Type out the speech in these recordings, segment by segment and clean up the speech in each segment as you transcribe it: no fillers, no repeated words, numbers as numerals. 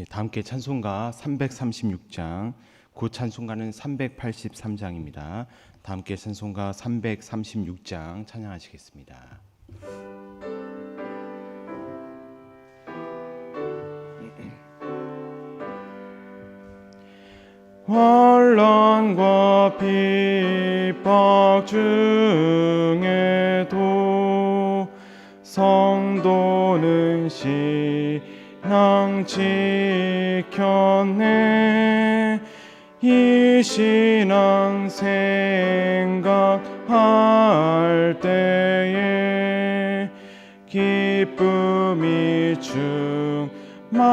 다 함께 찬송가 336장, 그 찬송가는 383장입니다. 다 함께 찬송가 336장 찬양하시겠습니다. 환난과 핍박 중에도 성도는 신앙 지켰네. 이 신앙 생각할 때에 기쁨이 충만하도다.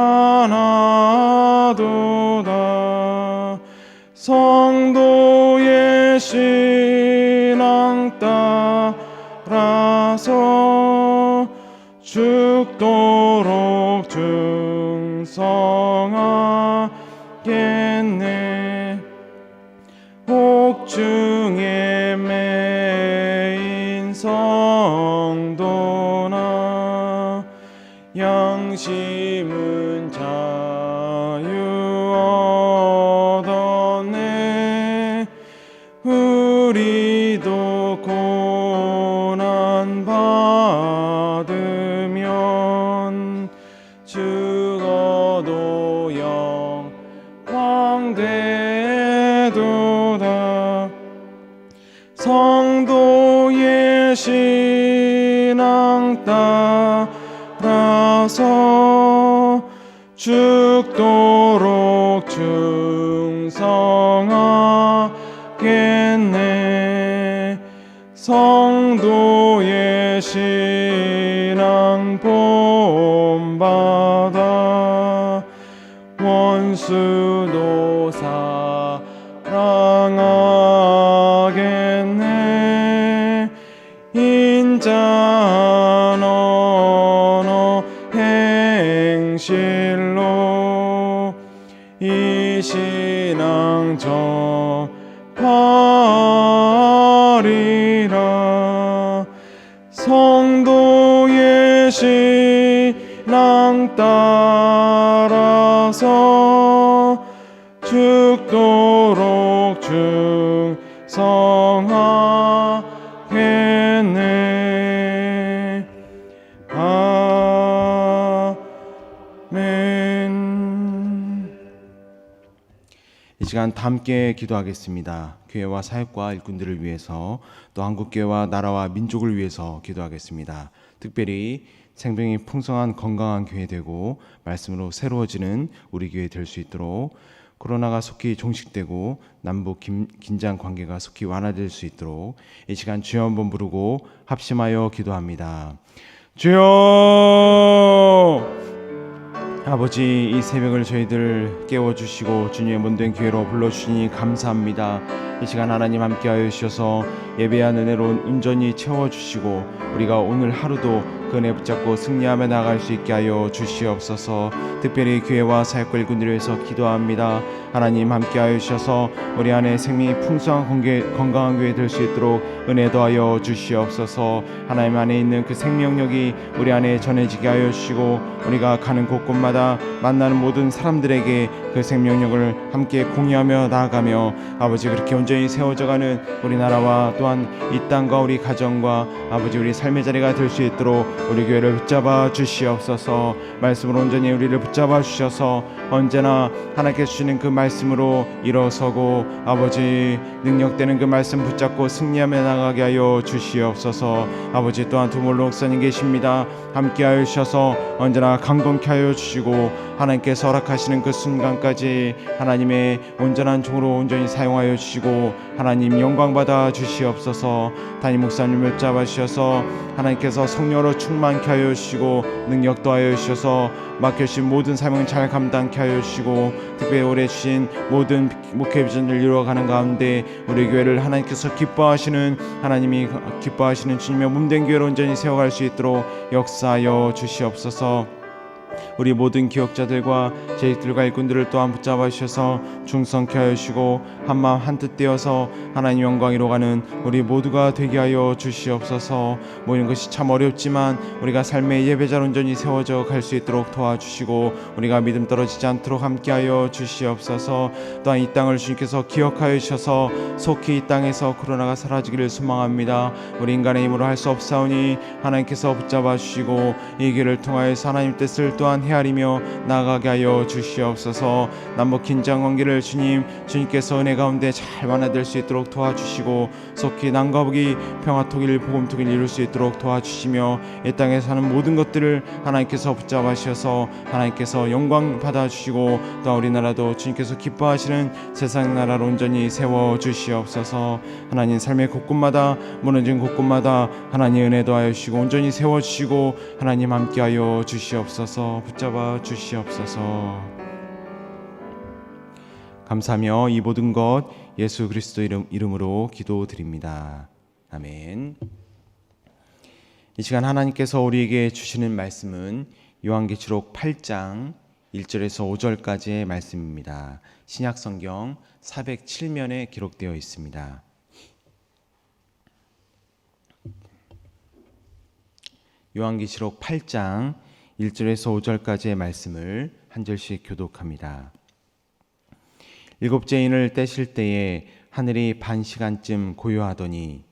성도의 신앙 따라서 죽도록 충성하겠네. 옥중에 매인 성도나 양심은 자유 얻었네. 우리도 고난 받으면 죽어도 영광 되도다. 성도의 신앙 따라서 죽도록 충성하겠네. 성도의 신앙 본받아 원수도 사랑하겠네. 인자한 언어 행실로 이 신앙 전하리라. 성도의 신앙 따라서 죽도록 충성하겠네. 아멘. 이 시간 다 함께 기도하겠습니다. 교회와 사역과 일꾼들을 위해서, 또 한국교회와 나라와 민족을 위해서 기도하겠습니다. 특별히 생명이 풍성한 건강한 교회 되고 말씀으로 새로워지는 우리 교회 될 수 있도록, 코로나가 속히 종식되고 남북 긴장 관계가 속히 완화될 수 있도록 이 시간 주여 한번 부르고 합심하여 기도합니다. 주여! 아버지, 이 새벽을 저희들 깨워주시고 주님의 몸된 교회로 불러주시니 감사합니다. 이 시간 하나님 함께하여 주셔서 예배한 은혜로 온전히 채워주시고 우리가 오늘 하루도 그 은혜 붙잡고 승리하며 나아갈 수 있게 하여 주시옵소서. 특별히 교회와 사역과 일꾼들을 위해서 기도합니다. 하나님 함께하여 주셔서 우리 안에 생명이 풍성한 건강한 교회 될 수 있도록 은혜 더하여 주시옵소서. 하나님 안에 있는 그 생명력이 우리 안에 전해지게 하여 주시고 우리가 가는 곳곳마다 만나는 모든 사람들에게 그 생명력을 함께 공유하며 나아가며 아버지 그렇게 온전히 세워져가는 우리나라와 또한 이 땅과 우리 가정과 아버지 우리 삶의 자리가 될 수 있도록 우리 교회를 붙잡아 주시옵소서. 말씀으로 온전히 우리를 붙잡아 주셔서 언제나 하나님께 주시는 그 말씀으로 일어서고 아버지 능력되는 그 말씀 붙잡고 승리하며 나가게 하여 주시옵소서. 아버지 또한 두몰로 목사님 계십니다. 함께하여 주셔서 언제나 강건케 하여 주시고 하나님께서 허락하시는 그 순간까지 하나님의 온전한 종으로 온전히 사용하여 주시고 하나님 영광 받아 주시옵소서. 담임 목사님을 붙잡아 주셔서 하나님께서 성령으로 충만케 하여 주시고 능력 더하여 주셔서 맡겨주신 모든 사명을 잘 감당케 하여 주시고 특별히 올해 주신 모든 목회 비전을 이루어가는 가운데 우리 교회를 하나님께서 기뻐하시는 하나님이 기뻐하시는 주님의 몸된 교회로 온전히 세워갈 수 있도록 역사하여 주시옵소서. 우리 모든 기억자들과 제익들과 일꾼들을 또한 붙잡아 주셔서 충성케 하여 주시고 한마음 한뜻 되어서 하나님 영광 이루어가는 우리 모두가 되게 하여 주시옵소서. 모이는 것이 참 어렵지만 우리가 삶의 예배자로 온전히 세워져 갈 수 있도록 도와주시고 우리가 믿음 떨어지지 않도록 함께하여 주시옵소서. 또한 이 땅을 주님께서 기억하여 주셔서 속히 이 땅에서 코로나가 사라지기를 소망합니다. 우리 인간의 힘으로 할 수 없사오니 하나님께서 붙잡아 주시고 이 길을 통하여서 하나님 뜻을 또한 헤아리며 나아가게 하여 주시옵소서. 남북 긴장 관계를 주님께서 은혜 가운데 잘 완화될 수 있도록 도와주시고 속히 남과 북이 평화 통일 복음 통일 이룰 수 있도록 도와주시며 이 땅에 사는 모든 것들을 하나님께서 붙잡아 주셔서 하나님께서 영광 받아 주시고 또 우리나라도 주님께서 기뻐하시는 세상 나라로 온전히 세워 주시옵소서. 하나님 삶의 곳곳마다 무너진 곳곳마다 하나님 은혜 더하여 주시고 온전히 세워 주시고 하나님 함께하여 주시옵소서. 붙잡아 주시옵소서. 감사하며 이 모든 것 예수 그리스도 이름으로 기도드립니다. 아멘. 이 시간 하나님께서 우리에게 주시는 말씀은 요한계시록 8장 1절에서 5절까지의 말씀입니다. 신약성경 407면에 기록되어 있습니다. 요한계시록 8장 1절에서 5절까지의 말씀을 한 절씩 교독합니다. 일곱째 인을 떼실 때에 하늘이 반 시간쯤 고요하더니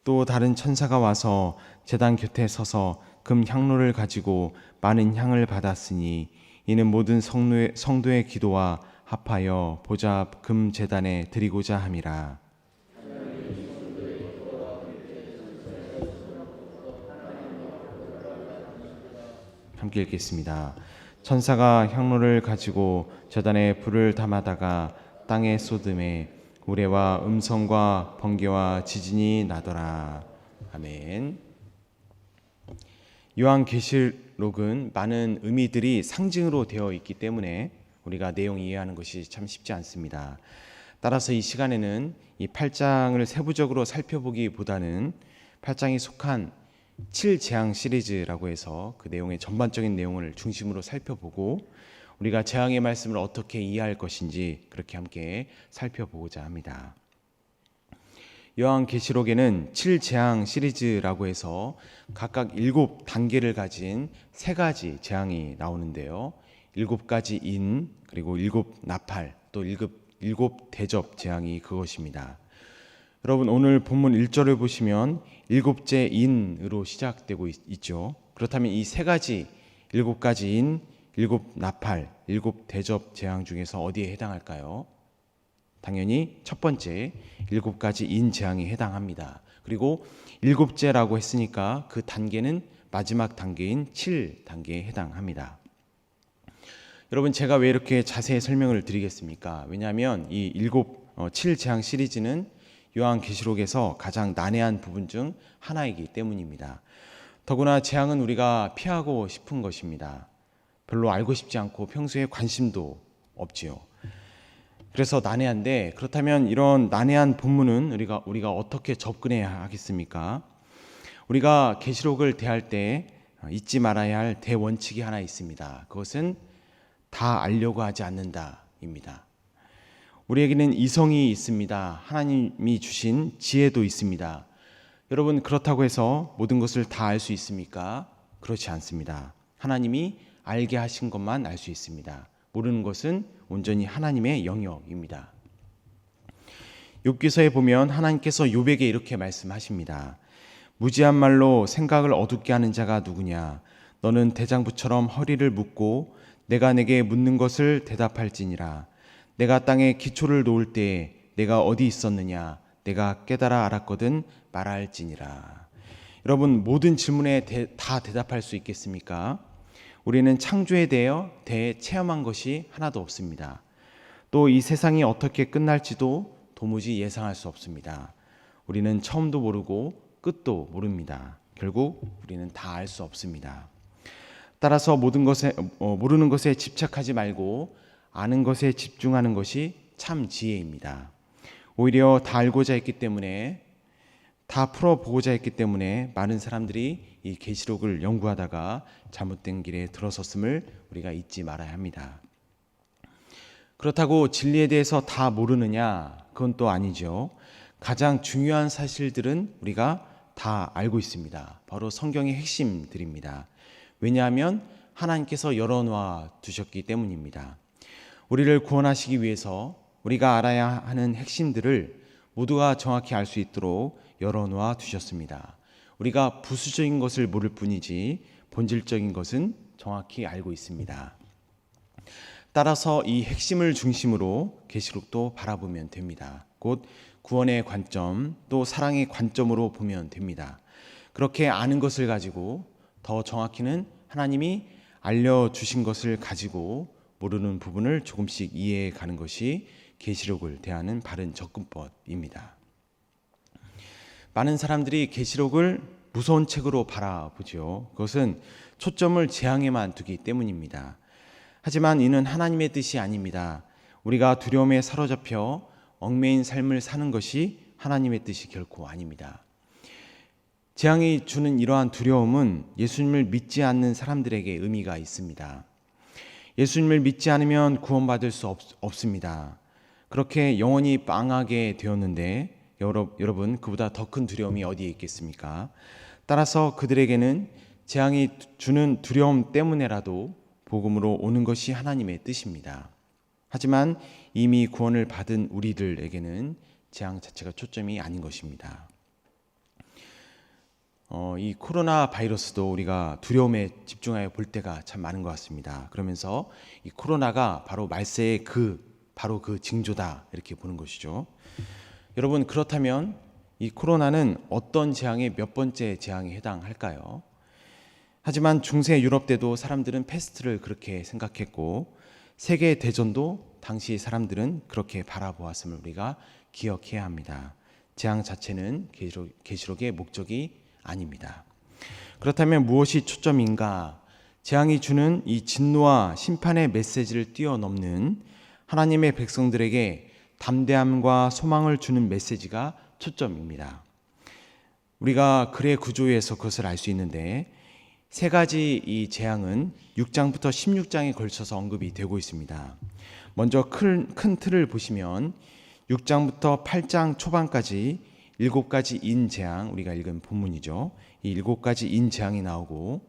또 다른 천사가 와서 제단 곁에 서서 금 향로를 가지고 많은 향을 받았으니 이는 모든 성도의 기도와 합하여 보좌 금 제단에 드리고자 함이라. 함께 읽겠습니다. 천사가 향로를 가지고 제단에 불을 담아다가 땅에 쏟음에 우레와 음성과 번개와 지진이 나더라. 아멘. 요한계시록은 많은 의미들이 상징으로 되어 있기 때문에 우리가 내용 이해하는 것이 참 쉽지 않습니다. 따라서 이 시간에는 이 8장을 세부적으로 살펴보기보다는 8장이 속한 7재앙 시리즈라고 해서 그 내용의 전반적인 내용을 중심으로 살펴보고 우리가 재앙의 말씀을 어떻게 이해할 것인지 그렇게 함께 살펴보고자 합니다. 요한계시록에는 7재앙 시리즈라고 해서 각각 7단계를 가진 3가지 재앙이 나오는데요. 7가지 인, 그리고 7 나팔, 또 7 대접 재앙이 그것입니다. 여러분 오늘 본문 1절을 보시면 7째 인으로 시작되고 있죠. 그렇다면 이 3가지 7가지 인, 7 나팔, 7 대접 재앙 중에서 어디에 해당할까요? 당연히 첫 번째 7가지 인 재앙에 해당합니다. 그리고 7째라고 했으니까 그 단계는 마지막 단계인 7단계에 해당합니다. 여러분 제가 왜 이렇게 자세히 설명을 드리겠습니까? 왜냐하면 이 7재앙 시리즈는 요한계시록에서 가장 난해한 부분 중 하나이기 때문입니다. 더구나 재앙은 우리가 피하고 싶은 것입니다. 별로 알고 싶지 않고 평소에 관심도 없지요. 그래서 난해한데 그렇다면 이런 난해한 본문은 우리가 어떻게 접근해야 하겠습니까? 우리가 계시록을 대할 때 잊지 말아야 할 대원칙이 하나 있습니다. 그것은 다 알려고 하지 않는다입니다. 우리에게는 이성이 있습니다. 하나님이 주신 지혜도 있습니다. 여러분 그렇다고 해서 모든 것을 다 알 수 있습니까? 그렇지 않습니다. 하나님이 알게 하신 것만 알 수 있습니다. 모르는 것은 온전히 하나님의 영역입니다. 욥기서에 보면 하나님께서 욥에게 이렇게 말씀하십니다. 무지한 말로 생각을 어둡게 하는 자가 누구냐? 너는 대장부처럼 허리를 묶고 내가 내게 묻는 것을 대답할지니라. 내가 땅에 기초를 놓을 때에 내가 어디 있었느냐? 내가 깨달아 알았거든 말할지니라. 여러분 모든 질문에 다 대답할 수 있겠습니까? 우리는 창조에 대해 체험한 것이 하나도 없습니다. 또 이 세상이 어떻게 끝날지도 도무지 예상할 수 없습니다. 우리는 처음도 모르고 끝도 모릅니다. 결국 우리는 다 알 수 없습니다. 따라서 모르는 것에 집착하지 말고 아는 것에 집중하는 것이 참 지혜입니다. 오히려 다 알고자 했기 때문에 다 풀어보고자 했기 때문에 많은 사람들이 이 계시록을 연구하다가 잘못된 길에 들어섰음을 우리가 잊지 말아야 합니다. 그렇다고 진리에 대해서 다 모르느냐? 그건 또 아니죠. 가장 중요한 사실들은 우리가 다 알고 있습니다. 바로 성경의 핵심들입니다. 왜냐하면 하나님께서 열어놓아 두셨기 때문입니다. 우리를 구원하시기 위해서 우리가 알아야 하는 핵심들을 모두가 정확히 알 수 있도록 열어놓아 두셨습니다. 우리가 부수적인 것을 모를 뿐이지 본질적인 것은 정확히 알고 있습니다. 따라서 이 핵심을 중심으로 계시록도 바라보면 됩니다. 곧 구원의 관점, 또 사랑의 관점으로 보면 됩니다. 그렇게 아는 것을 가지고 더 정확히는 하나님이 알려주신 것을 가지고 모르는 부분을 조금씩 이해해 가는 것이 계시록을 대하는 바른 접근법입니다. 많은 사람들이 계시록을 무서운 책으로 바라보죠. 그것은 초점을 재앙에만 두기 때문입니다. 하지만 이는 하나님의 뜻이 아닙니다. 우리가 두려움에 사로잡혀 얽매인 삶을 사는 것이 하나님의 뜻이 결코 아닙니다. 재앙이 주는 이러한 두려움은 예수님을 믿지 않는 사람들에게 의미가 있습니다. 예수님을 믿지 않으면 구원받을 수 없습니다. 그렇게 영원히 망하게 되었는데 여러분 그보다 더 큰 두려움이 어디에 있겠습니까? 따라서 그들에게는 재앙이 주는 두려움 때문에라도 복음으로 오는 것이 하나님의 뜻입니다. 하지만 이미 구원을 받은 우리들에게는 재앙 자체가 초점이 아닌 것입니다. 이 코로나 바이러스도 우리가 두려움에 집중하여 볼 때가 참 많은 것 같습니다. 그러면서 이 코로나가 바로 말세의 바로 그 징조다 이렇게 보는 것이죠. 여러분 그렇다면 이 코로나는 어떤 재앙의 몇 번째 재앙에 해당할까요? 하지만 중세 유럽 때도 사람들은 패스트를 그렇게 생각했고 세계 대전도 당시 사람들은 그렇게 바라보았음을 우리가 기억해야 합니다. 재앙 자체는 계시록의 목적이 아닙니다. 그렇다면 무엇이 초점인가? 재앙이 주는 이 진노와 심판의 메시지를 뛰어넘는 하나님의 백성들에게 담대함과 소망을 주는 메시지가 초점입니다. 우리가 글의 구조에서 그것을 알 수 있는데 세 가지 이 재앙은 6장부터 16장에 걸쳐서 언급이 되고 있습니다. 먼저 큰 틀을 보시면 6장부터 8장 초반까지 7가지 인 재앙, 우리가 읽은 본문이죠. 이 7가지 인 재앙이 나오고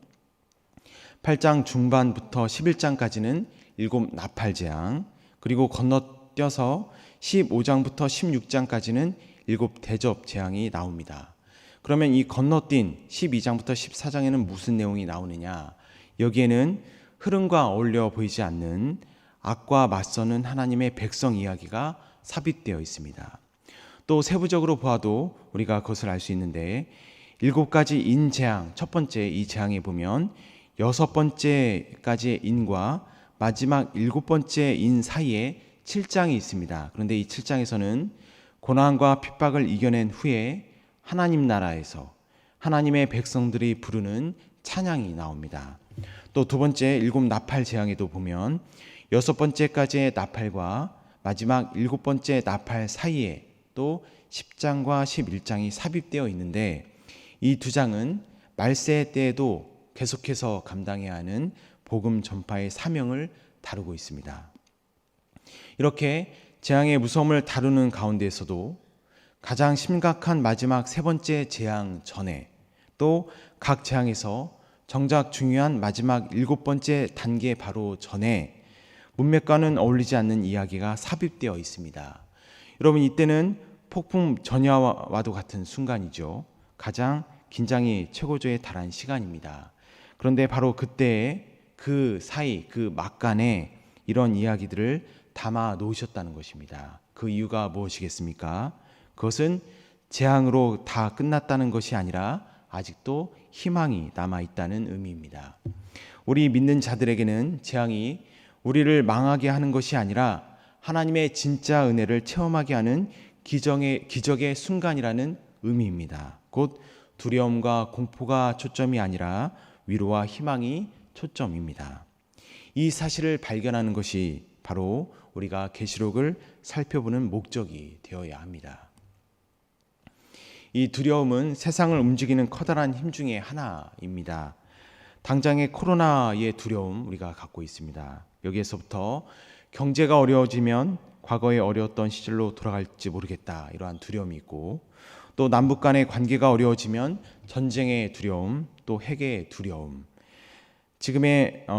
8장 중반부터 11장까지는 7 나팔 재앙, 그리고 건너뛰어서 15장부터 16장까지는 7 대접 재앙이 나옵니다. 그러면 이 건너뛴 12장부터 14장에는 무슨 내용이 나오느냐? 여기에는 흐름과 어울려 보이지 않는 악과 맞서는 하나님의 백성 이야기가 삽입되어 있습니다. 또 세부적으로 보아도 우리가 그것을 알 수 있는데 7가지 인 재앙, 첫 번째 이 재앙에 보면 6번째까지의 인과 마지막 7번째 인 사이에 7장이 있습니다. 그런데 이 7장에서는 고난과 핍박을 이겨낸 후에 하나님 나라에서 하나님의 백성들이 부르는 찬양이 나옵니다. 또 두 번째 7 나팔 재앙에도 보면 6번째까지의 나팔과 마지막 7번째 나팔 사이에 또 10장과 11장이 삽입되어 있는데 이 두 장은 말세 때에도 계속해서 감당해야 하는 복음 전파의 사명을 다루고 있습니다. 이렇게 재앙의 무서움을 다루는 가운데에서도 가장 심각한 마지막 세 번째 재앙 전에 또 각 재앙에서 정작 중요한 마지막 7번째 단계 바로 전에 문맥과는 어울리지 않는 이야기가 삽입되어 있습니다. 여러분 이때는 폭풍 전야와도 같은 순간이죠. 가장 긴장이 최고조에 달한 시간입니다. 그런데 바로 그때에 그 사이 그 막간에 이런 이야기들을 담아 놓으셨다는 것입니다. 그 이유가 무엇이겠습니까? 그것은 재앙으로 다 끝났다는 것이 아니라 아직도 희망이 남아있다는 의미입니다. 우리 믿는 자들에게는 재앙이 우리를 망하게 하는 것이 아니라 하나님의 진짜 은혜를 체험하게 하는 기적의 순간이라는 의미입니다. 곧 두려움과 공포가 초점이 아니라 위로와 희망이 초점입니다. 이 사실을 발견하는 것이 바로 우리가 계시록을 살펴보는 목적이 되어야 합니다. 이 두려움은 세상을 움직이는 커다란 힘 중에 하나입니다. 당장의 코로나의 두려움 우리가 갖고 있습니다. 여기에서부터 경제가 어려워지면 과거에 어려웠던 시절로 돌아갈지 모르겠다, 이러한 두려움이 있고, 또 남북 간의 관계가 어려워지면 전쟁의 두려움, 또 핵의 두려움,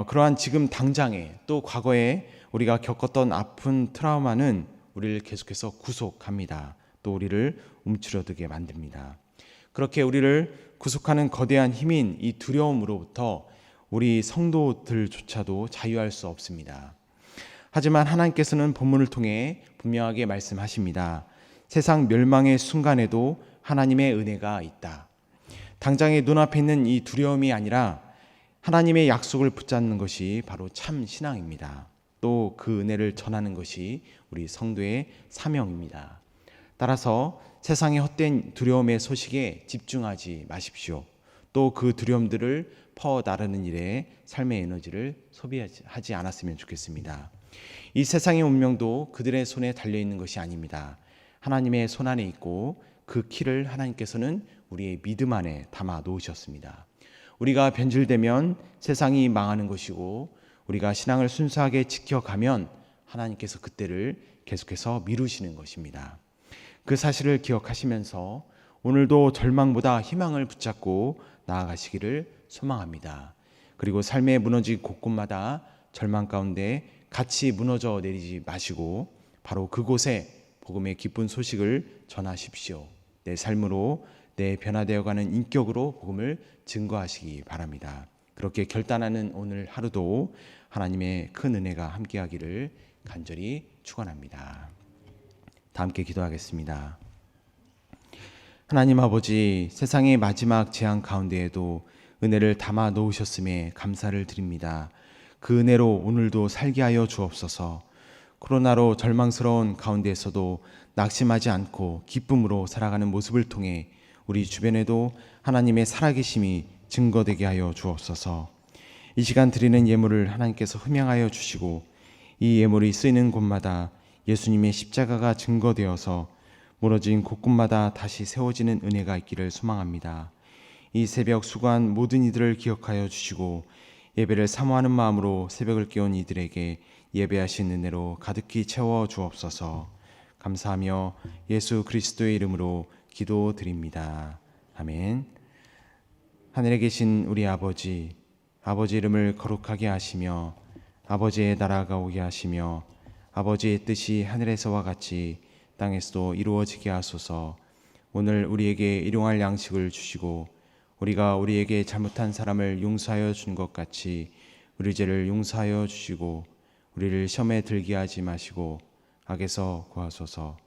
그러한 지금 당장에 또 과거에 우리가 겪었던 아픈 트라우마는 우리를 계속해서 구속합니다. 또 우리를 움츠러들게 만듭니다. 그렇게 우리를 구속하는 거대한 힘인 이 두려움으로부터 우리 성도들조차도 자유할 수 없습니다. 하지만 하나님께서는 본문을 통해 분명하게 말씀하십니다. 세상 멸망의 순간에도 하나님의 은혜가 있다. 당장의 눈앞에 있는 이 두려움이 아니라 하나님의 약속을 붙잡는 것이 바로 참 신앙입니다. 또 그 은혜를 전하는 것이 우리 성도의 사명입니다. 따라서 세상의 헛된 두려움의 소식에 집중하지 마십시오. 또 그 두려움들을 퍼나르는 일에 삶의 에너지를 소비하지 않았으면 좋겠습니다. 이 세상의 운명도 그들의 손에 달려있는 것이 아닙니다. 하나님의 손 안에 있고 그 키를 하나님께서는 우리의 믿음 안에 담아 놓으셨습니다. 우리가 변질되면 세상이 망하는 것이고, 우리가 신앙을 순수하게 지켜가면 하나님께서 그때를 계속해서 미루시는 것입니다. 그 사실을 기억하시면서 오늘도 절망보다 희망을 붙잡고 나아가시기를 소망합니다. 그리고 삶의 무너진 곳곳마다 절망 가운데 같이 무너져 내리지 마시고 바로 그곳에 복음의 기쁜 소식을 전하십시오. 내 삶으로, 내 변화되어가는 인격으로 복음을 증거하시기 바랍니다. 그렇게 결단하는 오늘 하루도 하나님의 큰 은혜가 함께하기를 간절히 축원합니다. 다 함께 기도하겠습니다. 하나님 아버지, 세상의 마지막 재앙 가운데에도 은혜를 담아 놓으셨음에 감사를 드립니다. 그 은혜로 오늘도 살게 하여 주옵소서. 코로나로 절망스러운 가운데에서도 낙심하지 않고 기쁨으로 살아가는 모습을 통해 우리 주변에도 하나님의 살아계심이 증거되게 하여 주옵소서. 이 시간 드리는 예물을 하나님께서 흠양하여 주시고 이 예물이 쓰이는 곳마다 예수님의 십자가가 증거되어서 무너진 곳곳마다 다시 세워지는 은혜가 있기를 소망합니다. 이 새벽 수고한 모든 이들을 기억하여 주시고 예배를 사모하는 마음으로 새벽을 깨운 이들에게 예배하신 은혜로 가득히 채워 주옵소서. 감사하며 예수 그리스도의 이름으로 기도드립니다. 아멘. 하늘에 계신 우리 아버지 이름을 거룩하게 하시며 아버지의 나라가 오게 하시며 아버지의 뜻이 하늘에서와 같이 땅에서도 이루어지게 하소서. 오늘 우리에게 일용할 양식을 주시고 우리가 우리에게 잘못한 사람을 용서하여 준 것 같이 우리 죄를 용서하여 주시고 우리를 시험에 들게 하지 마시고 악에서 구하소서.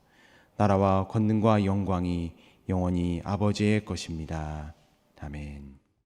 나라와 권능과 영광이 영원히 아버지의 것입니다.